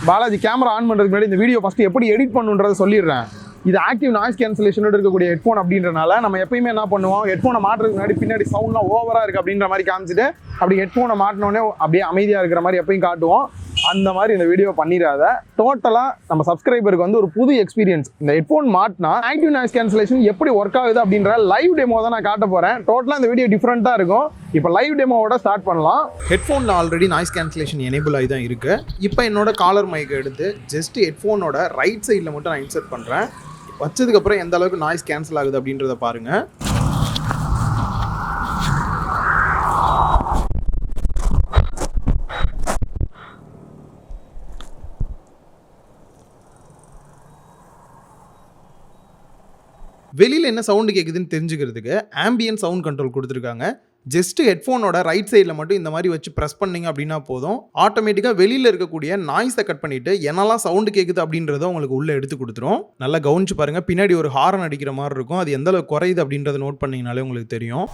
Balaji camera on பண்ணுறதுக்கு முன்னாடி இந்த வீடியோ ஃபஸ்ட்டு எப்படி எடிட் பண்ணுன்றதை சொல்லிடுறேன். இது ஆக்டிவ் நாய்ஸ் கேன்சலேஷனோட இருக்கக்கூடிய ஹெட்ஃபோன் அப்படின்றனால நம்ம எப்பயுமே என்ன பண்ணுவோம், ஹெட்ஃபோனை மாட்டுறதுக்கு முன்னாடி பின்னாடி சவுண்ட்லாம் ஓவராக இருக்குது அப்படின்ற மாதிரி காமிச்சிட்டு அப்படி ஹெட்ஃபோனை மாட்டினோடனே அப்படியே அமைதியாக இருக்கிற மாதிரி எப்பயும் காட்டுவோம். அந்த மாதிரி இந்த வீடியோ பண்ணிடாத. டோட்டலாக நம்ம சப்ஸ்கிரைபருக்கு வந்து ஒரு புது எக்ஸ்பீரியன்ஸ். இந்த ஹெட்ஃபோன் மாட்டினா ஆக்டிவ் நாய்ஸ் கேன்சலேஷன் எப்படி ஒர்க் ஆகுது அப்படின்ற லைவ் டெமோ தான் நான் காட்ட போகிறேன். டோட்டலாக இந்த வீடியோ டிஃப்ரெண்ட்டாக இருக்கும். இப்போ லைவ் டெமோவோட ஸ்டார்ட் பண்ணலாம். ஹெட்ஃபோனில் ஆல்ரெடி நாய்ஸ் கேன்சலேஷன் எனேபிள் ஆகி தான் இருக்குது. இப்போ என்னோட காலர் மைக்கை எடுத்து ஜஸ்ட் ஹெட்ஃபோனோட ரைட் சைடில் மட்டும் நான் இன்சர்ட் பண்ணுறேன். வச்சதுக்கப்புறம் எந்த அளவுக்கு நாய்ஸ் கேன்சல் ஆகுது அப்படின்றத பாருங்கள். வெளியில் என்ன சவுண்டு கேட்குதுன்னு தெரிஞ்சுக்கிறதுக்கு ஆம்பியன்ட் சவுண்ட் கண்ட்ரோல் கொடுத்துருக்காங்க. ஜஸ்ட் ஹெட்ஃபோனோட ரைட் சைடில் மட்டும் இந்த மாதிரி வச்சு ப்ரெஸ் பண்ணிங்க அப்படின்னா போதும், ஆட்டோமேட்டிக்காக வெளியில் இருக்கக்கூடிய நாய்ஸை கட் பண்ணிவிட்டு என்னெல்லாம் சவுண்டு கேட்குது அப்படின்றத உங்களுக்கு உள்ளே எடுத்து கொடுத்துரும். நல்லா கவனிச்சு பாருங்கள். பின்னாடி ஒரு ஹாரன் அடிக்கிற மாதிரி இருக்கும். அது எந்த அளவுக்கு குறையுது அப்படின்றத நோட் பண்ணிங்கனாலே உங்களுக்கு தெரியும்.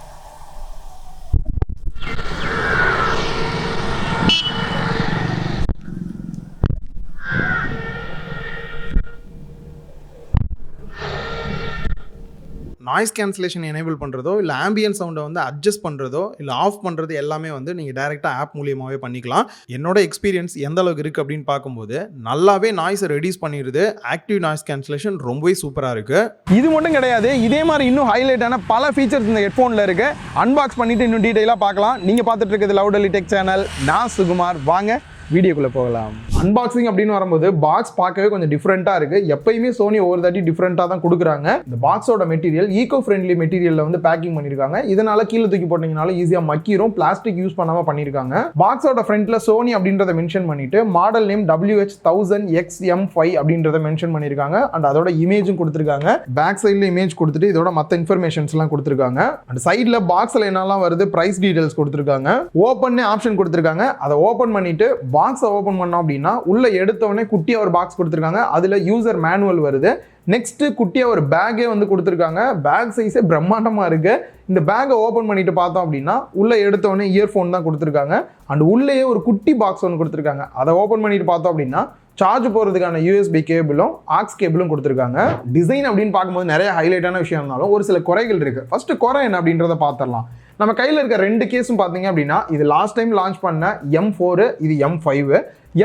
நாய்ஸ் கேன்சலேஷன் எனேபிள் பண்ணுறதோ இல்லை ஆம்பியன்ட் சவுண்டை வந்து அட்ஜஸ்ட் பண்ணுறதோ இல்லை ஆஃப் பண்ணுறது எல்லாமே வந்து நீங்கள் டேரெக்டாக ஆப் மூலியமாகவே பண்ணிக்கலாம். என்னோட எக்ஸ்பீரியன்ஸ் எந்த அளவுக்கு இருக்குது அப்படின்னு பார்க்கும்போது நல்லாவே நாய்ஸை ரெடியூஸ் பண்ணிடுது. ஆக்டிவ் நாய்ஸ் கேன்சலேஷன் ரொம்பவே சூப்பராக இருக்குது. இது மட்டும் கிடையாது, இதே மாதிரி இன்னும் ஹைலைட்டான பல ஃபீச்சர்ஸ் இந்த ஹெட்ஃபோனில் இருக்குது. அன்பாக்ஸ் பண்ணிவிட்டு இன்னும் டீட்டெயிலாக பார்க்கலாம். நீங்கள் பார்த்துட்டு இருக்கிறது லவுடலி டெக் சேனல். நான் சுகுமார். வாங்க வீடியோக்குள்ளே போகலாம். அன்பாக்சிங் அப்படின்னு வரும்போது பாக்ஸ் பார்க்கவே கொஞ்சம் டிஃப்ரெண்ட்டாக இருக்குது. எப்பயுமே சோனி ஒவ்வொரு தாட்டி டிஃப்ரெண்ட்டாக தான் கொடுக்குறாங்க. இந்த பாக்ஸோட மெட்டீரியல் ஈகோ ஃப்ரெண்ட்லி மெட்டீரியலில் வந்து பேக்கிங் பண்ணியிருக்காங்க. இதனால கீழே தூக்கி போட்டிங்கனால ஈஸியாக மக்கிரும். பிளாஸ்டிக் யூஸ் பண்ணாமல் பண்ணியிருக்காங்க. பாக்ஸோட ஃப்ரண்ட்டில் சோனி அப்படின்றத மென்ஷன் பண்ணிட்டு மாடல் நேம் WH-1000XM5 அப்படின்றத மென்ஷன் பண்ணியிருக்காங்க. அண்ட் அதோட இமேஜும் கொடுத்துருக்காங்க. பேக் சைடில் இமேஜ் கொடுத்துட்டு இதோட மற்ற இன்ஃபர்மேஷன்ஸ்லாம் கொடுத்துருக்காங்க. அண்ட் சைடில் பாக்ஸில் என்னெல்லாம் வருது, ப்ரைஸ் டீடைல்ஸ் கொடுத்துருக்காங்க. ஓப்பன் ஆப்ஷன் கொடுத்துருக்காங்க. அதை ஓப்பன் பண்ணிட்டு பாக்ஸை ஓப்பன் பண்ணோம் அப்படின்னா உள்ள எடுத்தவொடனே குட்டியாக ஒரு பாக்ஸ் கொடுத்துருக்காங்க. அதில் யூசர் மேனுவல் வருது. நெக்ஸ்ட் குட்டியாக ஒரு பேக்கே வந்து கொடுத்துருக்காங்க. பேக் சைஸே பிரம்மாண்டமாக இருக்கு. இந்த பேக்கை ஓப்பன் பண்ணிட்டு பார்த்தோம் அப்படின்னா உள்ள எடுத்தவொடனே இயர்ஃபோன் தான் கொடுத்துருக்காங்க. அண்ட் உள்ளேயே ஒரு குட்டி பாக்ஸ் ஒன்று கொடுத்துருக்காங்க. அதை ஓப்பன் பண்ணிட்டு பார்த்தோம் அப்படின்னா சார்ஜ் போகிறதுக்கான USB கேபிளும் ஆக்ஸ் கேபிளும் கொடுத்துருக்காங்க. டிசைன் அப்படின்னு பார்க்கும்போது நிறைய ஹைலைட்டான விஷயம் இருந்தாலும் ஒரு சில குறைகள் இருக்கு. ஃபர்ஸ்ட் குறை என்ன அப்படின்றத பார்த்துடலாம். நம்ம கையில் இருக்க ரெண்டு கேஸும் பார்த்தீங்க அப்படின்னா இது லாஸ்ட் டைம் லான்ச் பண்ண M4, இது M5.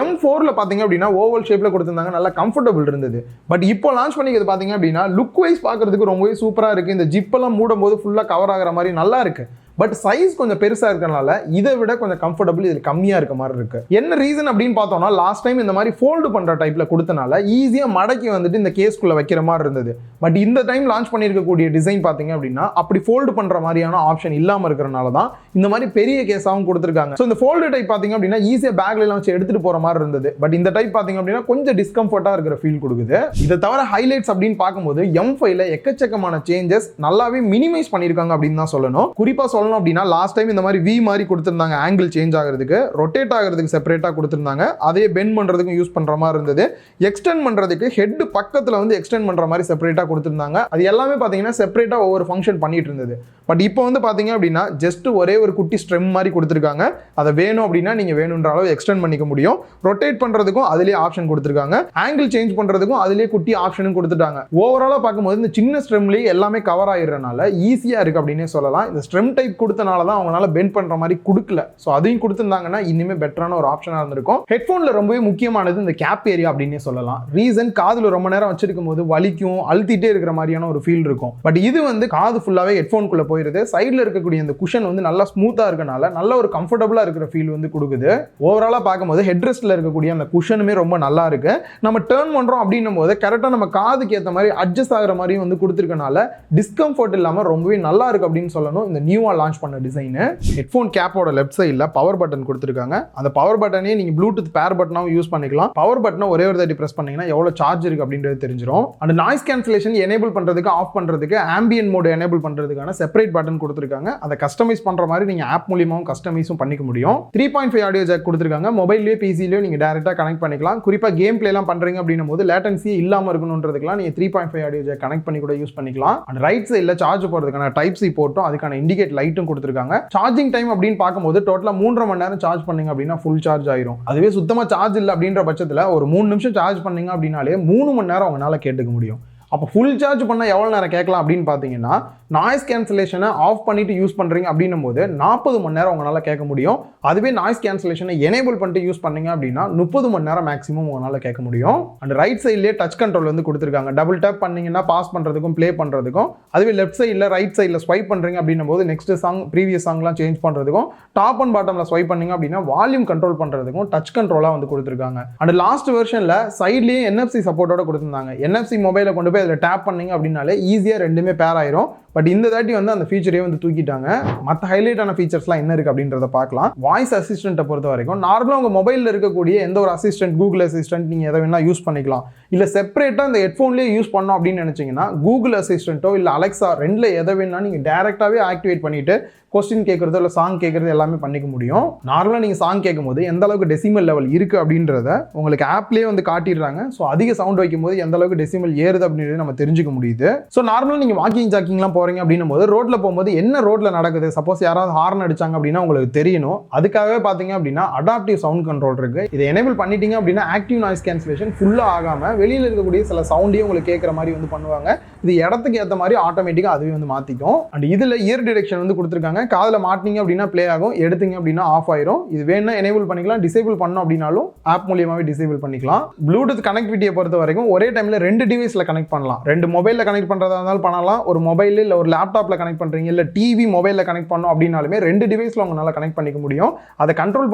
M4ல பார்த்தீங்க அப்படின்னா ஓவல் ஷேப்பில் கொடுத்துருந்தாங்க. நல்லா கம்ஃபர்டபுள் இருந்தது. பட் இப்போ லான்ச் பண்ணிக்கிறது பார்த்தீங்க அப்படின்னா லுக் வைஸ் பார்க்கறதுக்கு ரொம்பவே சூப்பராக இருக்குது. இந்த ஜிப்பெல்லாம் மூடும் போது ஃபுல்லாக கவர் ஆகிற மாதிரி நல்லா இருக்கு. பட் சைஸ் கொஞ்சம் பெருசாக இருக்கனால இதை விட கொஞ்சம் கம்ஃபர்டபுள் இதில் கம்மியாக இருக்க மாதிரி இருக்கு. என்ன ரீசன் அப்படின்னு பார்த்தோம்னா லாஸ்ட் டைம் இந்த மாதிரி ஃபோல்டு பண்ணுற டைப்பில் கொடுத்தனால ஈஸியாக மடக்கி வந்துட்டு இந்த கேஸ்குள்ளே வைக்கிற மாதிரி இருந்தது. பட் இந்த டைம் லான்ச் பண்ணியிருக்கக்கூடிய டிசைன் பார்த்தீங்க அப்படின்னா அப்படி ஃபோல்டு பண்ணுற மாதிரியான ஆப்ஷன் இல்லாமல் இருக்கிறனால தான் இந்த மாதிரி பெரிய கேஸாகவும் கொடுத்துருக்காங்க. ஸோ இந்த ஃபோல்டு டைப் பார்த்தீங்க அப்படின்னா ஈஸியாக பேக்லாம் வச்சு எடுத்துகிட்டு போகிற மாதிரி இருந்தது. பட் இந்த டைப் பார்த்தீங்க அப்படின்னா கொஞ்சம் டிஸ்கம்ஃபர்ட்டாக இருக்கிற ஃபீல் கொடுக்குது. இதை தவிர ஹைலைட்ஸ் அப்படின்னு பார்க்கும்போது M5ல எக்கச்சக்கமான சேஞ்சஸ் நல்லாவே மினிமைஸ் பண்ணியிருக்காங்க அப்படின்னு தான் சொல்லணும். குறிப்பாக சொல்லணும் அப்படின்னா லாஸ்ட் டைம் இந்த மாதிரி V மாதிரி கொடுத்திருந்தாங்க. ஆங்கிள் சேஞ்ச் ஆகிறதுக்கு, ரொட்டேட் ஆகிறதுக்கு செப்பரேட்டா கொடுத்திருந்தாங்க. அதே பெண்ட் பண்றதுக்கும் யூஸ் பண்ற மாதிரி இருந்தது. எக்ஸ்டெண்ட் பண்றதுக்கு ஹெட் பக்கத்துல வந்து எக்ஸ்டெண்ட் பண்ற மாதிரி செப்பரேட்டா கொடுத்திருந்தாங்க. அது எல்லாமே பாத்தீங்கன்னா செப்பரேட்டா ஒவ்வொரு ஃபங்க்ஷன் பண்ணிட்டு இருந்தது. பட் இப்போ வந்து பாத்தீங்க அப்படின்னா ஜஸ்ட் ஒரே ஒரு குட்டி ஸ்ட்ரெம் மாதிரி கொடுத்திருக்காங்க. அதை வேணும் அப்படின்னா நீங்க வேணுன்ற அளவு எக்ஸ்டெண்ட் பண்ணிக்க முடியும். ரொட்டேட் பண்றதுக்கும் அதுலயே ஆப்ஷன் கொடுத்திருக்காங்க. ஆங்கிள் சேஞ்ச் பண்றதுக்கும் அதுலயே குட்டி ஆப்ஷனும் கொடுத்துட்டாங்க. ஓவராலா பார்க்கும்போது இந்த சின்ன ஸ்ட்ரெம்லயே எல்லாமே கவர் ஆயிடுறனால ஈஸியா இருக்கு அப்படின்னே சொல்லலாம். இந்த ஸ்ட்ரெம் டைப் கொடுத்தனால தான் அவங்களால பெண்ட் பண்ற மாதிரி கொடுக்கல. ஸோ அதையும் கொடுத்துருந்தாங்கன்னா இனிமே பெட்டரான ஒரு ஆப்ஷனா இருந்திருக்கும். ஹெட்ஃபோன்ல ரொம்பவே முக்கியமானது இந்த கேப் ஏரியா அப்படின்னே சொல்லலாம். ரீசன் காதுல ரொம்ப நேரம் வச்சிருக்கும் போது வலிக்கும், அழுத்திட்டே இருக்கிற மாதிரியான ஒரு ஃபீல் இருக்கும். பட் இது வந்து காது ஃபுல்லாவே ஹெட்ஃபோனுக்குள்ள போயிருது. சைடில் இருக்கக்கூடிய இந்த குஷன் வந்து நல்லா ஸ்மூத்தா இருக்கனால நல்ல ஒரு கம்ஃபர்டபுளா இருக்கிற ஃபீல் வந்து கொடுக்குது. ஓவராலா பார்க்கும்போது ஹெட்ரெஸ்ட்ல இருக்கக்கூடிய அந்த குஷனுமே ரொம்ப நல்லா இருக்கு. நம்ம டர்ன் பண்றோம் அப்படின்னும் போது கரெக்டா நம்ம காதுக்கு ஏற்ற மாதிரி அட்ஜஸ்ட் ஆகிற மாதிரியும் வந்து கொடுத்துருக்கனால டிஸ்கம்ஃபர்ட் இல்லாம ரொம்பவே நல்லா இருக்கு அப்படின்னு சொல்லணும். இந்த நியூவா லான்ச் பண்ண டிசைன். ஹெட்ஃபோன் கேப்போட லெஃப்ட் சைடில் பவர் பட்டன் கொடுத்துருக்காங்க. அந்த பவர் பட்டனே நீங்க ப்ளூடூத் பேர் பட்டனாவும் யூஸ் பண்ணிக்கலாம். பவர் பட்டனை ஒரே ஒரு தாட்டி பிரஸ் பண்ணீங்கன்னா எவ்வளவு சார்ஜ் இருக்கு அப்படின்றது தெரிஞ்சிடும். அந்த நாய்ஸ் கேன்சலேஷன் எனேபிள் பண்றதுக்கு, ஆஃப் பண்றதுக்கு, ஆம்பியன்ட் மோட் எனேபிள் பண்றதுக்கான செப்பரேட் செப்பரேட் பட்டன் கொடுத்துருக்காங்க. அதை கஸ்டமைஸ் பண்ணுற மாதிரி நீங்கள் ஆப் மூலியமாகவும் கஸ்டமைஸும் பண்ணிக்க முடியும். 3.5 ஆடியோ ஜாக் கொடுத்துருக்காங்க. மொபைல்லேயே பிசிலேயோ நீங்கள் டேரெக்டாக கனெக்ட் பண்ணிக்கலாம். குறிப்பாக கேம் பிளேலாம் பண்ணுறீங்க அப்படின்னும் போது லேட்டன்சியே இல்லாமல் இருக்கணுன்றதுக்குலாம் நீங்கள் 3.5 ஆடியோ ஜாக் கனெக்ட் பண்ணி கூட யூஸ் பண்ணிக்கலாம். அண்ட் ரைட் சைடில் சார்ஜ் போகிறதுக்கான டைப் சி போட்டும் அதுக்கான இண்டிகேட் லைட்டும் கொடுத்துருக்காங்க. சார்ஜிங் டைம் அப்படின்னு பார்க்கும்போது டோட்டலாக 3.5 மணி நேரம் சார்ஜ் பண்ணீங்க அப்படின்னா ஃபுல் சார்ஜ் ஆயிரும். அதுவே சுத்தமாக சார்ஜ் இல்லை அப்படின்ற பட்சத்தில் ஒரு 3 நிமிஷம் சார்ஜ் பண்ணீங்க அப்படின்னாலே 3 மணி நேரம் உங்களால் கேட்டுக்க முடியும். அப்போ ஃபுல் சார்ஜ் பண்ணால் எவ்வளோ நேரம் கேட்கலாம் அப்படின்னு பார்த்தீங்கன்னா நாய்ஸ் கேன்சலேஷனை ஆஃப் பண்ணிட்டு யூஸ் பண்ணுறீங்க அப்படின்னும் போது 40 மணி நேரம் உங்களால் கேட்க முடியும். அதுவே நாய்ஸ் கேன்சலேஷனை எனேபிள் பண்ணிட்டு யூஸ் பண்ணீங்க அப்படின்னா 30 மணி நேரம் மேக்ஸிமம் உங்களால் கேட்க முடியும். அண்ட் ரைட் சைட்லேயே டச் கண்ட்ரோல் வந்து கொடுத்துருக்காங்க. டபுள் டேப் பண்ணீங்கன்னா பாஸ் பண்ணுறதுக்கும் ப்ளே பண்ணுறதுக்கும், அதுவே லெஃப்ட் சைடில் ரைட் சைடில் ஸ்வைப் பண்ணுறீங்க அப்படின்னும் போது நெக்ஸ்ட் சாங் ப்ரீவியஸ் சாங்லாம் சேஞ்ச் பண்ணுறதுக்கும், டாப் அண்ட் பாட்டமில் ஸ்வைப் பண்ணீங்க அப்படின்னா வால்யூம் கண்ட்ரோல் பண்ணுறதுக்கும் டச் கண்ட்ரோலாக வந்து கொடுத்துருக்காங்க. அண்ட் லாஸ்ட் வெர்ஷனில் சைட்லேயே NFC சப்போர்ட்டோட கொடுத்துருந்தாங்க. NFC மொபைலை கொண்டு போய் அதில் டேப் பண்ணீங்க அப்படின்னாலே ஈஸியாக ரெண்டுமே பேர் ஆயிரும். பட் இந்த தாட்டி வந்து அந்த ஃபீச்சரே வந்து தூக்கிட்டாங்க. மற்ற ஹைலைட்டான ஃபீச்சர்ஸ்லாம் என்ன இருக்குது அப்படின்றத பார்க்கலாம். வாய்ஸ் அசிஸ்டண்ட்டை பொறுத்த வரைக்கும் நார்மலாக உங்கள் மொபைலில் இருக்கக்கூடிய எந்த ஒரு அசிஸ்டன்ட், கூகுள் அசிஸ்டன்ட் நீங்கள் எதை வேணால் யூஸ் பண்ணிக்கலாம். இல்லை செப்பரேட்டாக இந்த ஹெட்ஃபோன்லேயே யூஸ் பண்ணோம் அப்படின்னு நினச்சிங்கன்னா கூகுள் அசிஸ்டண்ட்டோ இல்லை அலெக்ஸா ரெண்டில் எதை வேணால் நீங்கள் டேரெக்டாகவே ஆக்டிவேட் பண்ணிவிட்டு கொஸ்டின் கேட்குறதோ இல்லை சாங் கேட்குறது எல்லாமே பண்ணிக்க முடியும். நார்மலாக நீங்கள் சாங் கேட்கும்போது எந்த அளவுக்கு டெசிமல் லெவல் இருக்குது அப்படின்றத உங்களுக்கு ஆப்லேயே வந்து காட்டிடுறாங்க. ஸோ அதிக சவுண்ட் வைக்கும்போது எந்த அளவுக்கு டெசிமல் ஏறுது அப்படின்றது நம்ம தெரிஞ்சுக்க முடியுது. ஸோ நார்மலாக நீங்கள் வாக்கிங் ஜாக்கிங்லாம் போகிறீங்க அப்படின்னும் போது ரோட்டில் போகும்போது என்ன ரோட்டில் நடக்குது, சப்போஸ் யாராவது ஹார்ன் அடிச்சாங்க அப்படின்னா உங்களுக்கு தெரியணும். அதுக்காகவே பார்த்தீங்க அப்படின்னா அடாப்டிவ் சவுண்ட் கண்ட்ரோல் இருக்குது. இதை எனேபிள் பண்ணிட்டீங்க அப்படின்னா ஆக்டிவ் நாய்ஸ் கேன்சலேஷன் ஃபுல்லாக ஆகாமல் வெளியில் இருக்கக்கூடிய சில சவுண்டையும் உங்களுக்கு கேட்குற மாதிரி வந்து பண்ணுவாங்க. இது இடத்துக்கு ஏற்ற மாதிரி ஆட்டோமேட்டிக்காக அதுவே வந்து மாற்றிக்கும். அண்ட் இதில் இயர் டிரெக்ஷன் வந்து கொடுத்துருக்காங்க. காதில் மாட்டினீங்க அப்படின்னா ப்ளே ஆகும், எடுத்தீங்க அப்படின்னா ஆஃப் ஆயிரும். இது வேணும்னா எனேபிள் பண்ணிக்கலாம், டிசேபிள் பண்ணோம் அப்படின்னாலும் ஆப் மூலியமாகவே டிசேபிள் பண்ணிக்கலாம். ப்ளூடூத் கனெக்டிவிட்டியை பொறுத்த வரைக்கும் ஒரே டைமில் 2 டிவைஸில் கனெக்ட் பண்ணலாம். 2 மொபைலில் கனெக்ட் பண்ணுறதா இருந்தாலும் பண்ணலாம். ஒரு மொபைலில் இல்லை ஒரு லேப்டாப்பில் கனெக்ட் பண்ணுறீங்க, இல்லை டிவி மொபைலில் கனெக்ட் பண்ணோம் அப்படின்னாலுமே 2 டிவைஸில் உங்களால் கனெக்ட் பண்ணிக்க முடியும். அதை கண்ட்ரோல்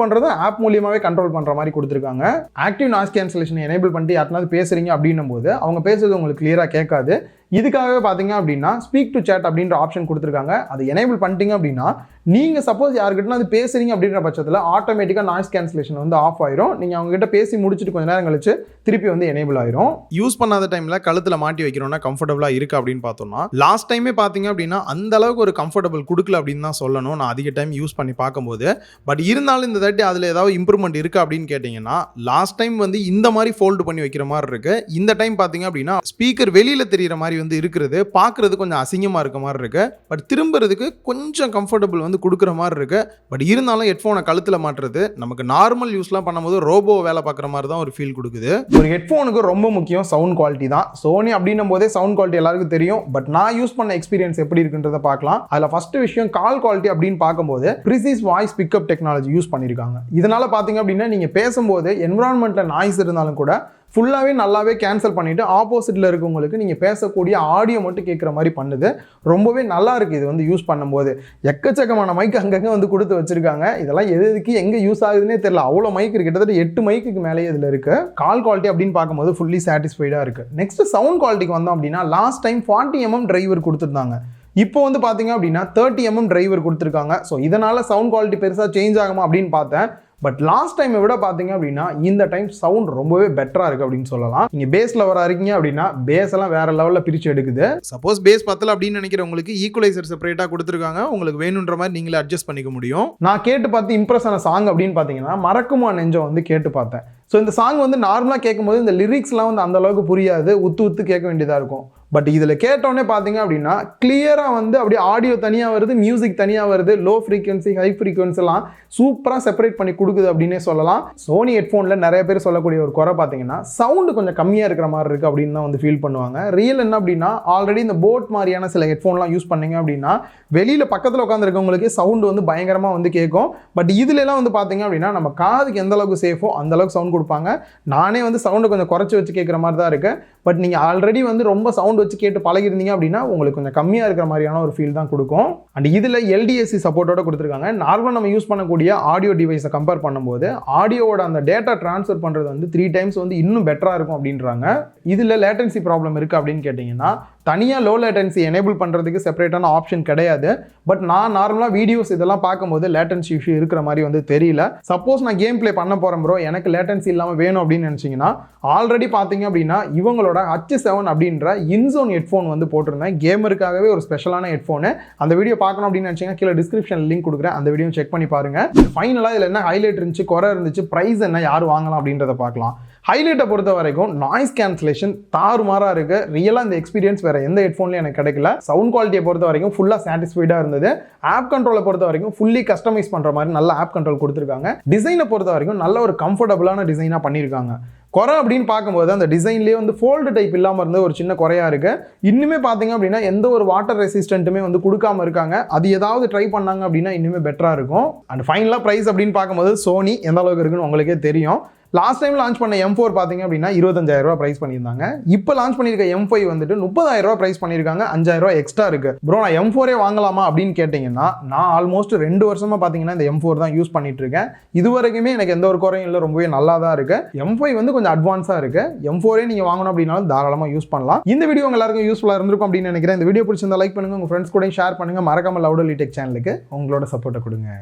பண்ணுறது ஆப் மூலியமாகவே கண்ட்ரோல் பண்ணுற மாதிரி கொடுத்துருக்காங்க. ஆக்டிவ் நாய்ஸ் கேன்சலேஷன் எனேபிள் பண்ணிட்டு யாருனாவது பேசுறீங்க அப்படின்னும் போது அவங்க பேசுறது உங்களுக்கு கிளியராக கேட்காது. இதுக்காகவே பார்த்தீங்க அப்படின்னா ஸ்பீக் டு சேட் அப்படின்ற ஆப்ஷன் கொடுத்துருக்காங்க. அதை எனேபிள் பண்ணிட்டீங்க அப்படின்னா நீங்கள் சப்போஸ் யாருக்கிட்ட அது பேசுறீங்க அப்படின்ற பட்சத்தில் ஆட்டோமேட்டிக்காக நாய்ஸ் கேன்சலேஷன் வந்து ஆஃப் ஆயிரும். நீங்கள் அவங்க கிட்ட பேசி முடிச்சுட்டு கொஞ்ச நேரம் கழிச்சு திருப்பி வந்து எனேபிள் ஆயிரும். யூஸ் பண்ணாத டைமில் கழுத்தில் மாட்டி வைக்கிறோம்னா கம்ஃபர்டபுளாக இருக்குது அப்படின்னு பார்த்தோம்னா லாஸ்ட் டைமே பார்த்தீங்க அப்படின்னா அந்த அளவுக்கு ஒரு கம்ஃபர்டபுள் கொடுக்கல அப்படின்னு தான் சொல்லணும். நான் அதிக டைம் யூஸ் பண்ணி பார்க்கும்போது பட் இருந்தாலும் இந்த தாட்டி அதில் ஏதாவது இம்ப்ரூவ்மெண்ட் இருக்குது அப்படின்னு கேட்டிங்கன்னா லாஸ்ட் டைம் வந்து இந்த மாதிரி ஃபோல்டு பண்ணி வைக்கிற மாதிரி இருக்குது. இந்த டைம் பார்த்தீங்க அப்படின்னா ஸ்பீக்கர் வெளியில் தெரிகிற மாதிரி வந்து இருக்கிறது, பார்க்குறது கொஞ்சம் அசிங்கமாக இருக்க மாதிரி இருக்குது. பட் திரும்புறதுக்கு கொஞ்சம் கம்ஃபர்டபுள் வந்து கொடுக்குற மாதிரி இருக்குது. பட் இருந்தாலும் ஹெட்ஃபோனை கழுத்தில் மாட்டுறது நமக்கு நார்மல் யூஸ்லாம் பண்ணும்போது ரோபோ வேலை பார்க்குற மாதிரி தான் ஒரு ஃபீல் கொடுக்குது. ஒரு ஹெட்ஃபோனுக்கு ரொம்ப முக்கியம் சவுண்ட் குவாலிட்டி தான். சோனி அப்படின்னும் போதே சவுண்ட் குவாலிட்டி எல்லாருக்கும் தெரியும். பட் நான் யூஸ் பண்ண எக்ஸ்பீரியன்ஸ் எப்படி இருக்குன்றத பார்க்கலாம். அதில் ஃபர்ஸ்ட் விஷயம் கால் குவாலிட்டி அப்படின்னு பார்க்கும்போது precise voice pickup technology use பண்ணியிருக்காங்க. இதனால பார்த்தீங்க அப்படின்னா நீங்கள் பேசும்போது என்விரான்மெண்ட்டில் நாய்ஸ் இருந்தாலும் கூட ஃபுல்லாகவே நல்லாவே கேன்சல் பண்ணிவிட்டு ஆப்போசிட்டில் இருக்கவங்களுக்கு நீங்கள் பேசக்கூடிய ஆடியோ மட்டும் கேட்குற மாதிரி பண்ணுது. ரொம்பவே நல்லா இருக்குது இது வந்து யூஸ் பண்ணும்போது. எக்கச்சக்கமான மைக் அங்கங்கே வந்து கொடுத்து வச்சுருக்காங்க. இதெல்லாம் எதுக்கு எங்கே யூஸ் ஆகுதுன்னே தெரியல. அவ்வளோ மைக் இருக்குது, கிட்டத்தட்ட 8 மைக்குக்கு மேலேயே இதில் இருக்குது. கால் குவாலிட்டி அப்படின்னு பார்க்கும்போது ஃபுல்லி சாட்டிஸ்ஃபைடாக இருக்குது. நெக்ஸ்ட் சவுண்ட் குவாலிட்டிக்கு வந்தோம் அப்படின்னா லாஸ்ட் டைம் 40 mm டிரைவர் கொடுத்துருந்தாங்க. இப்போ வந்து பார்த்தீங்க அப்படின்னா 30 mm டிரைவர் கொடுத்துருக்காங்க. ஸோ இதனால் சவுண்ட் குவாலிட்டி பெருசாக சேஞ்ச் ஆகுமா அப்படின்னு பார்த்தேன். பட் லாஸ்ட் டைமை விட பார்த்தீங்க அப்படின்னா இந்த டைம் சவுண்ட் ரொம்பவே பெட்டராக இருக்குது அப்படின்னு சொல்லலாம். நீங்கள் பேஸில் வர இருக்கீங்க அப்படின்னா பேஸ் எல்லாம் வேற லெவலில் பிரித்து எடுக்குது. சப்போஸ் பேஸ் பத்தல அப்படின்னு நினைக்கிறவங்களுக்கு ஈக்குவலைசர் செப்பரேட்டாக கொடுத்துருக்காங்க. உங்களுக்கு வேணுன்ற மாதிரி நீங்களே அட்ஜஸ்ட் பண்ணிக்க முடியும். நான் கேட்டு பார்த்து இம்ப்ரெஸ் ஆன சாங் அப்படின்னு பார்த்தீங்கன்னா மறக்குமா நெஞ்சம் வந்து கேட்டு பார்த்தேன். ஸோ இந்த சாங் வந்து நார்மலாக கேட்கும்போது இந்த லிரிக்ஸ்லாம் வந்து அந்த அளவுக்கு புரியாது, உத்து கேட்க வேண்டியதாக இருக்கும். பட் இதில் கேட்டோன்னே பார்த்தீங்க அப்படின்னா கிளியராக வந்து அப்படியே ஆடியோ தனியாக வருது, மியூசிக் தனியாக வருது, லோ ஃப்ரீக்வன்சி ஹை ஃப்ரீக்வன்சிலாம் சூப்பராக செப்பரேட் பண்ணி கொடுக்குது அப்படின்னே சொல்லலாம். சோனி ஹெட்ஃபோனில் நிறைய பேர் சொல்லக்கூடிய ஒரு குறை பார்த்தீங்கன்னா சவுண்டு கொஞ்சம் கம்மியாக இருக்கிற மாதிரி இருக்குது அப்படின்னு தான் வந்து ஃபீல் பண்ணுவாங்க. ரியல் என்ன அப்படின்னா ஆல்ரெடி இந்த போட் மாதிரியான சில ஹெட்ஃபோன்லாம் யூஸ் பண்ணீங்க அப்படின்னா வெளியில் பக்கத்தில் உட்காந்துருக்கவங்களுக்கு சவுண்டு வந்து பயங்கரமாக வந்து கேட்கும். பட் இதுலலாம் வந்து பார்த்தீங்க அப்படின்னா நம்ம காதுக்கு எந்த அளவுக்கு சேஃபோ அந்த அளவுக்கு சவுண்ட் கொடுப்பாங்க. நானே வந்து சவுண்டு கொஞ்சம் குறைச்சி வச்சு கேட்குற மாதிரி தான் இருக்குது. பட் நீங்கள் ஆல்ரெடி வந்து ரொம்ப சவுண்ட் வச்சு கேட்டு பழகிருந்தீங்க அப்படின்னா உங்களுக்கு கொஞ்சம் கம்மியாக இருக்கிற மாதிரியான ஒரு ஃபீல் தான் கொடுக்கும். அண்ட் இதில் LDAC சப்போர்ட்டோட கொடுத்துருக்காங்க. நார்மலாக நம்ம யூஸ் பண்ணக்கூடிய ஆடியோ டிவைஸை கம்பேர் பண்ணும்போது ஆடியோவோட அந்த டேட்டா ட்ரான்ஸ்ஃபர் பண்ணுறது வந்து 3 times வந்து இன்னும் பெட்டராக இருக்கும் அப்படின்றாங்க. இதில் லேட்டன்சி ப்ராப்ளம் இருக்குது அப்படின்னு கேட்டிங்கன்னா தனியாக லோ லேட்டன்சி எனேபிள் பண்ணுறதுக்கு செப்பரேட்டான ஆப்ஷன் கிடையாது. பட் நான் நார்மலாக வீடியோஸ் இதெல்லாம் பார்க்கும்போது லேட்டன்சி இஷ்யூ இருக்கிற மாதிரி வந்து தெரியல. சப்போஸ் நான் கேம் ப்ளே பண்ண போகிறேன் ப்ரோ, எனக்கு லேட்டன்சி இல்லாமல் வேணும் அப்படின்னு நினச்சிங்கன்னா ஆல்ரெடி பார்த்தீங்க அப்படின்னா இவங்களோட H7 அப்படின்ற இன்சோன் ஹெட்ஃபோன் வந்து போட்டிருந்தேன். கேமருக்காகவே ஒரு ஸ்பெஷலான ஹெட்ஃபோனு. அந்த வீடியோ பார்க்கணும் அப்படின்னு நினச்சிங்கன்னா கீழே டிஸ்கிரிப்ஷன் லிங்க் கொடுக்குறேன், அந்த வீடியோ செக் பண்ணி பாருங்கள். ஃபைனலாக இதில் என்ன ஹைலைட் இருந்துச்சு, குறை இருந்துச்சு, ப்ரைஸ் என்ன, யார் வாங்கலாம் அப்படின்றத பார்க்கலாம். ஹைலைட்டை பொறுத்த வரைக்கும் நாய்ஸ் கேன்சலேஷன் தாறுமாறாக இருக்குது. ரியலாக இந்த எக்ஸ்பீரியன்ஸ் வேறு எந்த ஹெட்ஃபோன்லையும் எனக்கு கிடைக்கல. சவுண்ட் குவாலிட்டியை பொறுத்த வரைக்கும் ஃபுல்லாக சாட்டிஸ்ஃபைடாக இருந்தது. ஆப் கண்ட்ரோலை பொறுத்த வரைக்கும் ஃபுல்லி கஸ்டமைஸ் பண்ணுற மாதிரி நல்ல ஆப் கண்ட்ரோல் கொடுத்துருக்காங்க. டிசைனை பொறுத்த வரைக்கும் நல்ல ஒரு கம்ஃபர்டபுளான டிசைனாக பண்ணியிருக்காங்க. குறை அப்படின்னு பார்க்கும்போது அந்த டிசைன்லேயே வந்து ஃபோல்டு டைப் இல்லாமல் இருந்த ஒரு சின்ன குறையா இருக்கு. இன்னுமே பார்த்தீங்க அப்படின்னா எந்த ஒரு வாட்டர் ரெசிஸ்டன்ட்டுமே வந்து கொடுக்காம இருக்காங்க. அது ஏதாவது ட்ரை பண்ணாங்க அப்படின்னா இன்னுமே பெட்டராக இருக்கும். அண்ட் ஃபைனலாக ப்ரைஸ் அப்படின்னு பார்க்கும்போது சோனி எந்த அளவுக்கு இருக்குன்னு உங்களுக்கே தெரியும். லாஸ்ட் டைம் லான்ச் பண்ண M4 பார்த்தீங்க அப்படின்னா 25,000 ப்ரைஸ் பண்ணியிருந்தாங்க. இப்போ லான்ச் பண்ணியிருக்க M5 வந்துட்டு 30,000 ப்ரைஸ் பண்ணியிருக்காங்க. 5,000 எக்ஸ்ட்ரா இருக்கு. ப்ரோ நான் M4 வாங்கலாமா அப்படின்னு கேட்டிங்கன்னா நான் ஆல்மோஸ்ட் 2 வருஷமா பார்த்தீங்கன்னா இந்த M4 தான் யூஸ் பண்ணிட்டு இருக்கேன். இது வரைக்குமே எனக்கு எந்த ஒரு குறையும் இல்லை, ரொம்பவே நல்லா தான் இருக்கு. M5 வந்து கொஞ்சம் அட்வான்ஸாக இருக்கு. M4 நீங்கள் வாங்கணும் அப்படின்னாலும் தாராளமாக யூஸ் பண்ணலாம். இந்த வீடியோ உங்க எல்லாருக்கும் யூஸ்ஃபுல்லாக இருந்திருக்கும் அப்படின்னு நினைக்கிறேன். இந்த வீடியோ பிடிச்சிருந்தா லைக் பண்ணுங்க, உங்க ஃப்ரெண்ட்ஸ் கூட ஷேர் பண்ணுங்க. மறக்காம லவுடலி டெக் சேனலுக்கு உங்களோட சப்போர்ட்டை கொடுங்க.